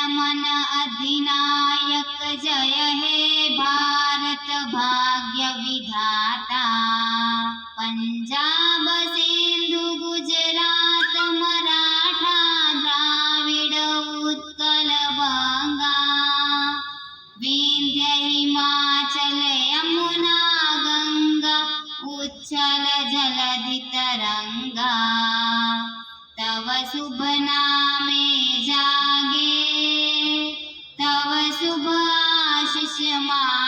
मन अधिनायक जय हे भारत भाग्य विधाता। पंजाब सिंधु गुजरात मराठा द्राविड उत्कल बंगा। विंध्य हिमाचल यमुना गंगा उच्छल जलधि तरंगा। तव शुभ नामे जागे तव शुभ आशीष मा